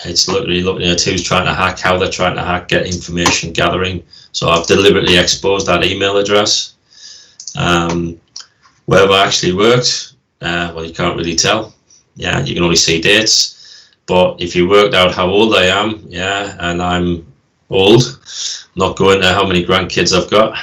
It's literally looking at who's trying to hack, how they're trying to hack, get information gathering. So I've deliberately exposed that email address. Where have I actually worked? Well, you can't really tell. Yeah, you can only see dates. But if you worked out how old I am, yeah, and I'm old, not going to how many grandkids I've got,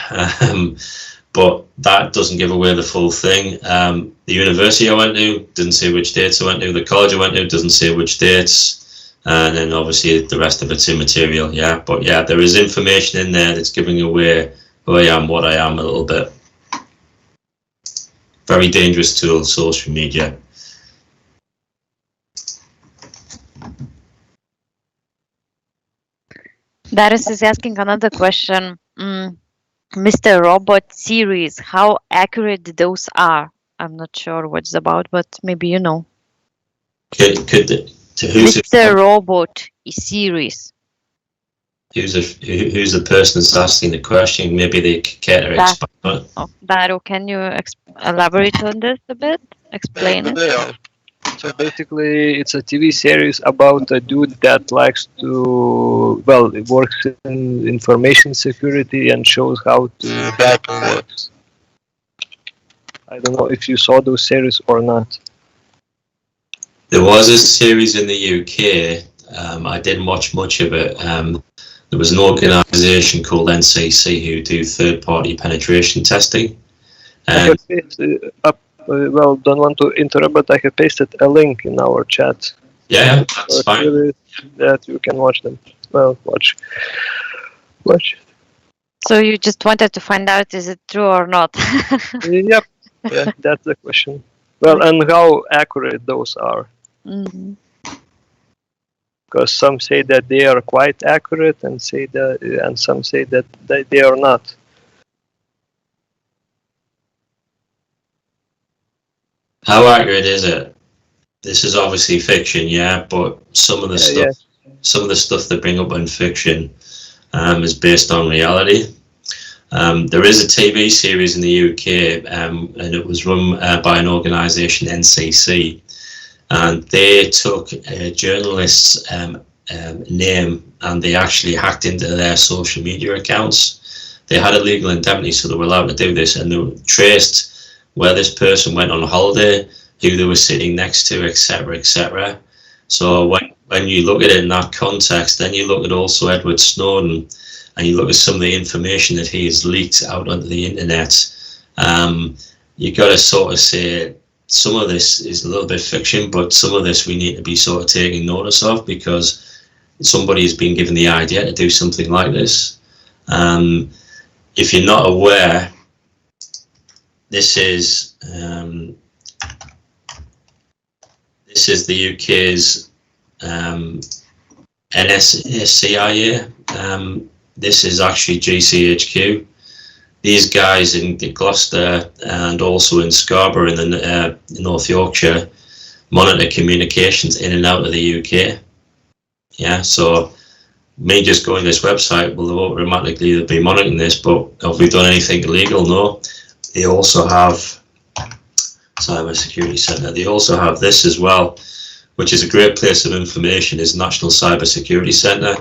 but that doesn't give away the full thing. The university I went to didn't say which dates I went to. The college I went to doesn't say which dates. And then obviously the rest of it's immaterial, yeah. But yeah, there is information in there that's giving away who I am, what I am a little bit. Very dangerous tool, social media. Darius is asking another question. Mr. Robot series, how accurate those are? I'm not sure what it's about, but maybe you know. Mr. Robot series. Who's the person that's asking the question? Maybe they care to expand on it. Oh, Dario, can you elaborate on this a bit? Explain it. Yeah. So basically, it's a TV series about a dude that likes to, well, it works in information security and shows how to hack works. I don't know if you saw those series or not. There was a series in the UK. I didn't watch much of it. There was an organisation called NCC who do third-party penetration testing. Well, don't want to interrupt, but I have pasted a link in our chat. Yeah, that's fine. That you can watch them. Well, watch. So you just wanted to find out, is it true or not? Yep. Yeah, that's the question. Well, and how accurate those are. Mm-hmm. Because some say that they are quite accurate, and some say that they are not. How accurate is it? This is obviously fiction, yeah, but some of the stuff they bring up in fiction is based on reality. There is a TV series in the UK, and it was run by an organisation, NCC, and they took a journalist's name and they actually hacked into their social media accounts. They had a legal indemnity, so they were allowed to do this, and they traced where this person went on holiday, who they were sitting next to, etc., etc. So when you look at it in that context, then you look at also Edward Snowden, and you look at some of the information that he has leaked out onto the internet. You got to sort of say some of this is a little bit fiction, but some of this we need to be sort of taking notice of, because somebody has been given the idea to do something like this. If you're not aware, this is This is the UK's NSACIA. This is actually GCHQ. These guys in Gloucester and also in Scarborough in North Yorkshire monitor communications in and out of the UK. Yeah, so me just going to this website will automatically be monitoring this, but have we done anything illegal? No. They also have Cyber Security Centre. They also have this as well, which is a great place of information, is National Cyber Security Centre.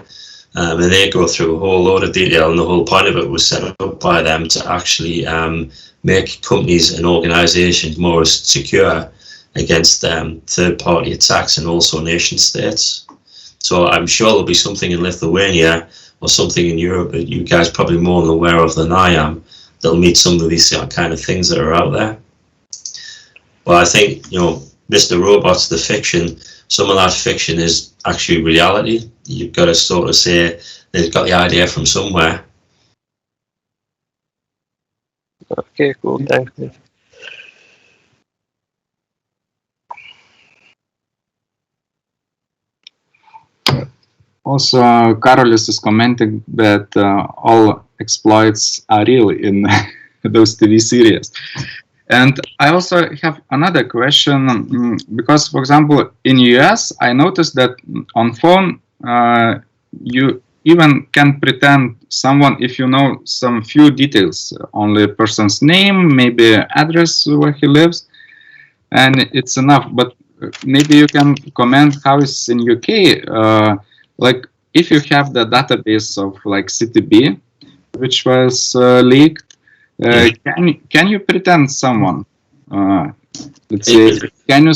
And they go through a whole load of detail, and the whole point of it was set up by them to actually make companies and organisations more secure against third-party attacks and also nation states. So I'm sure there'll be something in Lithuania or something in Europe that you guys probably more than aware of than I am. They'll meet some of these kind of things that are out there. Well, I think, you know, Mr. Robot's the fiction. Some of that fiction is actually reality. You've got to sort of say they've got the idea from somewhere. Okay, cool. Thanks. Also, Karolis is commenting that all exploits are real in those TV series. And I also have another question, because, for example, in US, I noticed that on phone, you even can pretend someone if you know some few details, only a person's name, maybe address where he lives, and it's enough. But maybe you can comment how it's in UK. Like if you have the database of like CTB, which was leaked, can you pretend someone? Let's say, can you,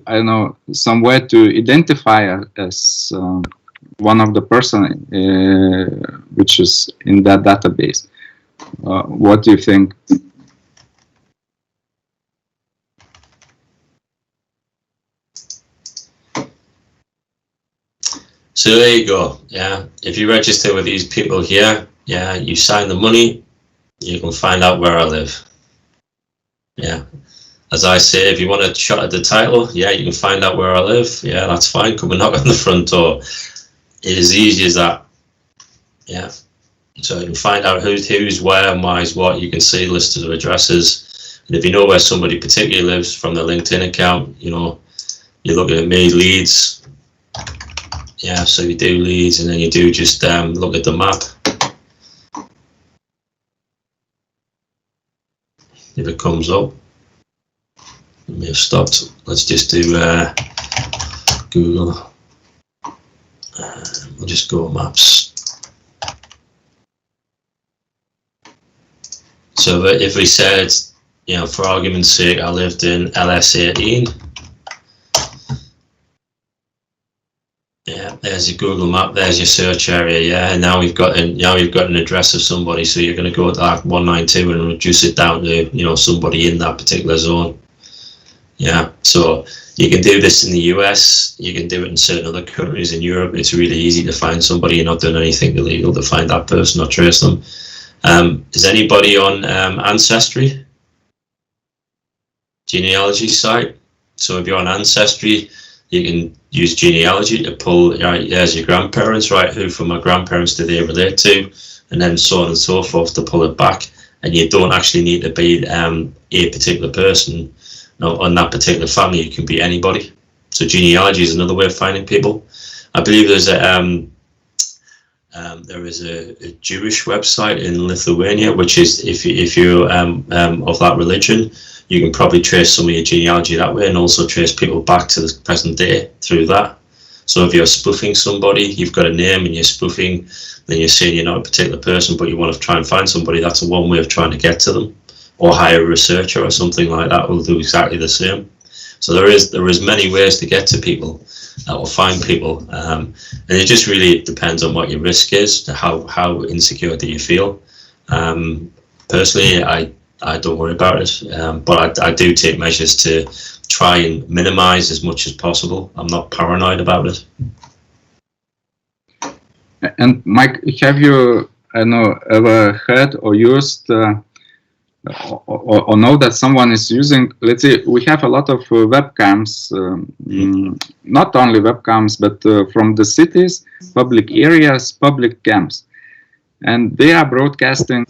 I don't know, some way to identify as one of the person which is in that database? What do you think? So there you go. Yeah, if you register with these people here, yeah, you sign the money, you can find out where I live. Yeah, as I say, if you want a shot at the title, yeah, you can find out where I live. Yeah, that's fine. Come and knock on the front door. It is easy as that. Yeah, so you can find out who's where and why is what. You can see listed of addresses, and if you know where somebody particularly lives from their LinkedIn account, you know, you're looking at me Leeds. Yeah, so you do Leeds, and then you do just look at the map. If it comes up, it may have stopped. Let's just do Google. We'll just go maps. So if we said, you know, for argument's sake, I lived in LS18. Yeah, there's your Google map. There's your search area. Yeah, and now we've got an address of somebody. So you're going to go to that 192 and reduce it down to, you know, somebody in that particular zone. Yeah, so you can do this in the US. You can do it in certain other countries in Europe. It's really easy to find somebody. You're not doing anything illegal to find that person or trace them. Is anybody on Ancestry? Genealogy site. So if you're on Ancestry, you can use genealogy to pull, right, there's your grandparents, right, who from my grandparents do they relate to, and then so on and so forth to pull it back. And you don't actually need to be a particular person, no, on that particular family. You can be anybody. So genealogy is another way of finding people. I believe there's there is a Jewish website in Lithuania, which is if you're of that religion, you can probably trace some of your genealogy that way, and also trace people back to the present day through that. So if you're spoofing somebody, you've got a name and you're spoofing, then you're saying you're not a particular person, but you want to try and find somebody, that's one way of trying to get to them. Or hire a researcher or something like that will do exactly the same. So there is many ways to get to people or find people, and it just really depends on what your risk is, how insecure do you feel. Personally, I don't worry about it, but I do take measures to try and minimize as much as possible. I'm not paranoid about it. And Mike, have you, I know, ever heard or used or know that someone is using, let's say we have a lot of webcams, not only webcams, but from the cities, public areas, public cams, and they are broadcasting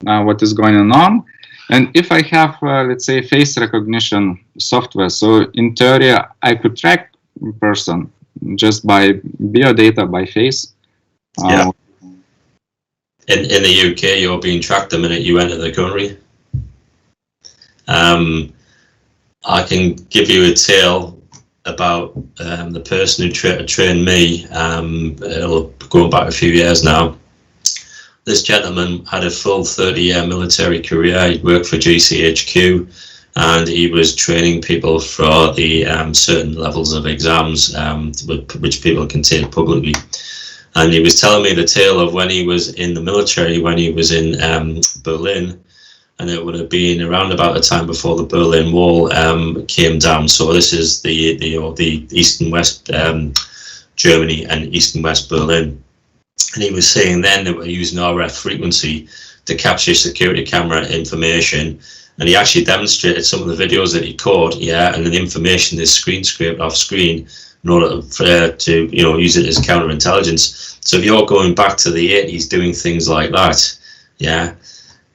what is going on. And if I have, let's say, face recognition software, so in theory I could track a person just by biodata, by face. Yeah. In the UK, you're being tracked the minute you enter the country. I can give you a tale about the person who trained me. Going back a few years now. This gentleman had a full 30-year military career. He worked for GCHQ, and he was training people for the certain levels of exams, which people can take publicly. And he was telling me the tale of when he was in the military, when he was in Berlin, and it would have been around about the time before the Berlin Wall came down. So this is the East and West Germany and East and West Berlin. And he was saying then that we're using RF frequency to capture security camera information. And he actually demonstrated some of the videos that he caught, and the information is screen scraped off screen in order to use it as counterintelligence. So if you're going back to the 80s doing things like that,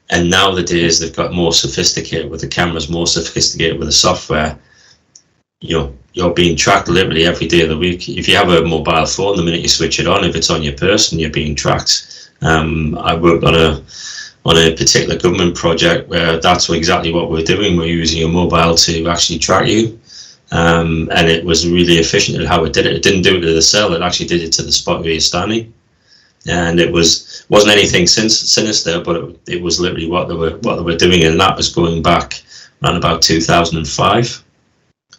and nowadays they've got more sophisticated with the cameras, more sophisticated with the software, you're being tracked literally every day of the week. If you have a mobile phone, the minute you switch it on, if it's on your person, you're being tracked. I worked on a particular government project where that's exactly what we're doing. We're using a mobile to actually track you. And it was really efficient at how it did it. It didn't do it to the cell, it actually did it to the spot where you're standing. And it wasn't anything sinister, but it was literally what they were doing, and that was going back around about 2005.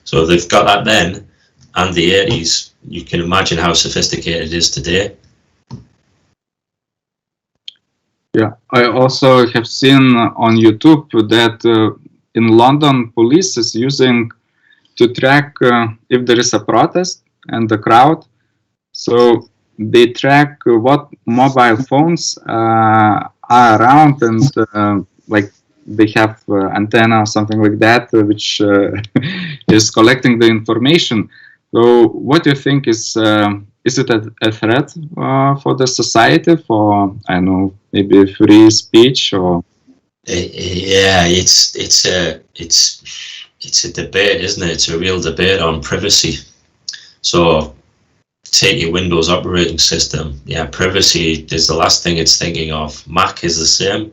So if they've got that then, and the 80s, you can imagine how sophisticated it is today. Yeah, I also have seen on YouTube that in London, police is using to track if there is a protest and the crowd. So they track what mobile phones are around, and like they have antenna or something like that, which is collecting the information. So what do you think is it a threat for the society, for, I don't know, maybe free speech, or? It's a debate, isn't it? It's a real debate on privacy. So take your Windows operating system. Privacy is the last thing it's thinking of. Mac is the same.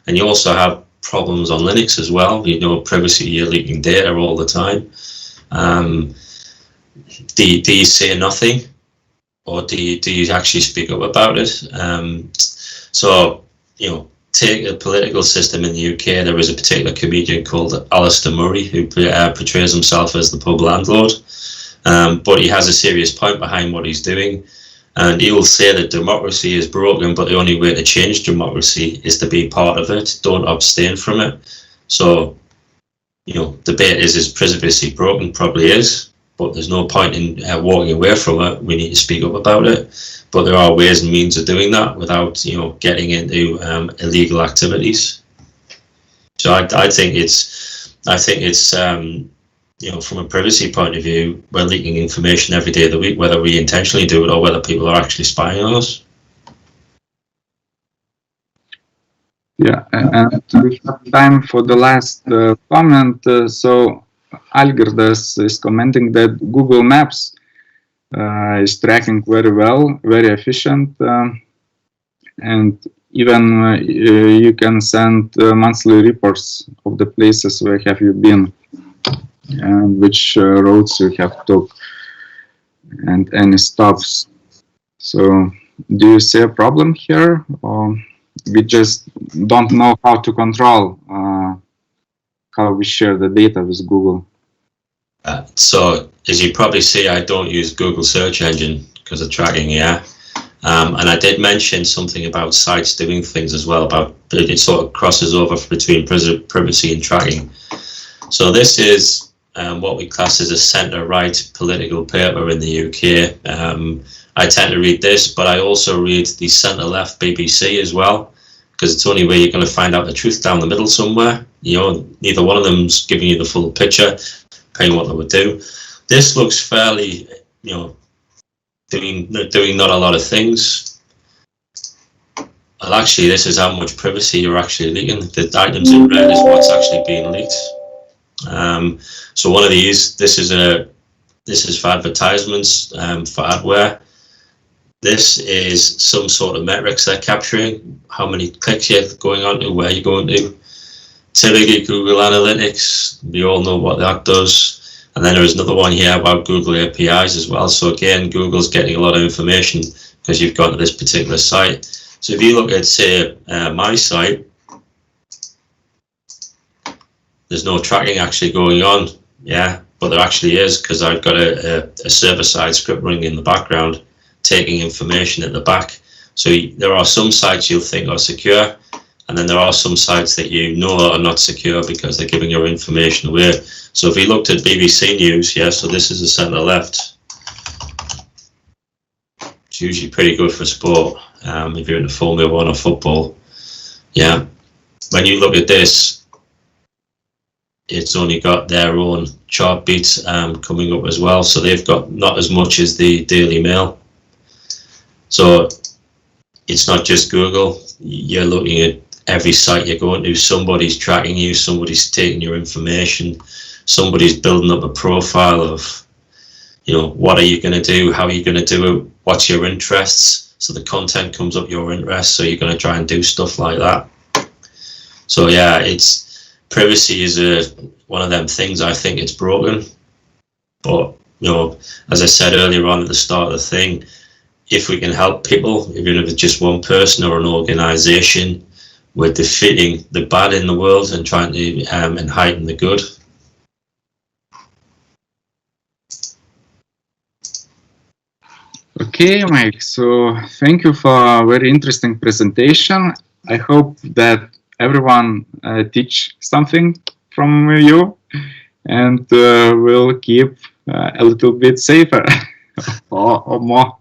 And you also have problems on Linux as well. Privacy, you're leaking data all the time. Do you say nothing? Or do you actually speak up about it? Take the political system in the UK. There is a particular comedian called Alistair Murray who portrays himself as the pub landlord, but he has a serious point behind what he's doing, and he will say that democracy is broken, but the only way to change democracy is to be part of it. Don't abstain from it. So, debate is privacy broken? Probably is. But there's no point in walking away from it. We need to speak up about it. But there are ways and means of doing that without, getting into illegal activities. So I think it's from a privacy point of view, we're leaking information every day of the week, whether we intentionally do it or whether people are actually spying on us. Yeah, and we have time for the last comment. So Algirdas is commenting that Google Maps is tracking very well, very efficient, and even you can send monthly reports of the places where have you been and which roads you have took and any stops. So do you see a problem here, or we just don't know how to control how we share the data with Google? So as you probably see, I don't use Google search engine because of tracking, and I did mention something about sites doing things as well, about it sort of crosses over between privacy and tracking. So this is what we class as a centre-right political paper in the UK. I tend to read this, but I also read the centre-left BBC as well, because it's the only way you're going to find out the truth down the middle somewhere. You know, neither one of them's giving you the full picture, depending what they would do. This looks fairly, you know, doing not a lot of things. Well, actually, this is how much privacy you're actually leaking. The items in red is what's actually being leaked. So one of these, this is for advertisements, for adware. This is some sort of metrics they're capturing, how many clicks you're going on to, where you're going to. Typically Google Analytics, we all know what that does. And then there is another one here about Google APIs as well. So again, Google's getting a lot of information because you've gone to this particular site. So if you look at, say, my site, there's no tracking actually going on, yeah, but there actually is, because I've got a server-side script running in the background, taking information at the back. So there are some sites you'll think are secure, and then there are some sites that you know are not secure because they're giving your information away. So if we looked at BBC News, yeah, so this is the centre left. It's usually pretty good for sport, if you're into Formula 1 or football. Yeah, when you look at this, it's only got their own chart beats coming up as well. So they've got not as much as the Daily Mail. So it's not just Google. You're looking at every site you're going to. Somebody's tracking you. Somebody's taking your information. Somebody's building up a profile of, you know, what are you going to do? How are you going to do it? What's your interests? So the content comes up your interests. So you're going to try and do stuff like that. So yeah, privacy is one of them things. I think it's broken. But, you know, as I said earlier on at the start of the thing, if we can help people, even if it's just one person or an organization, we're defeating the bad in the world and trying to and heighten the good. Okay, Mike, so thank you for a very interesting presentation. I hope that everyone teach something from you and will keep a little bit safer or more.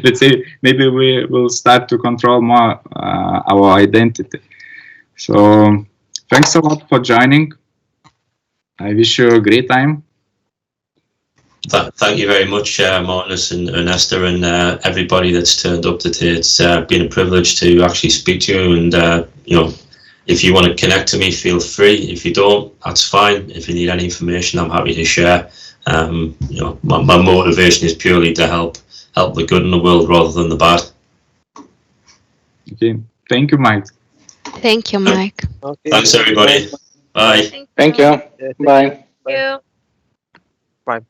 Let's say maybe we will start to control more our identity. So thanks a lot for joining. I wish you a great time. Thank you very much, Martinus and Esther, and everybody that's turned up today. It's been a privilege to actually speak to you, and you know, if you want to connect to me, feel free. If you don't, that's fine. If you need any information, I'm happy to share. You know, my motivation is purely to help the good in the world rather than the bad. Okay, thank you, Mike. Thank you, Mike. Okay. Thanks, everybody. Bye. Thank you. Bye. Thank you. Bye.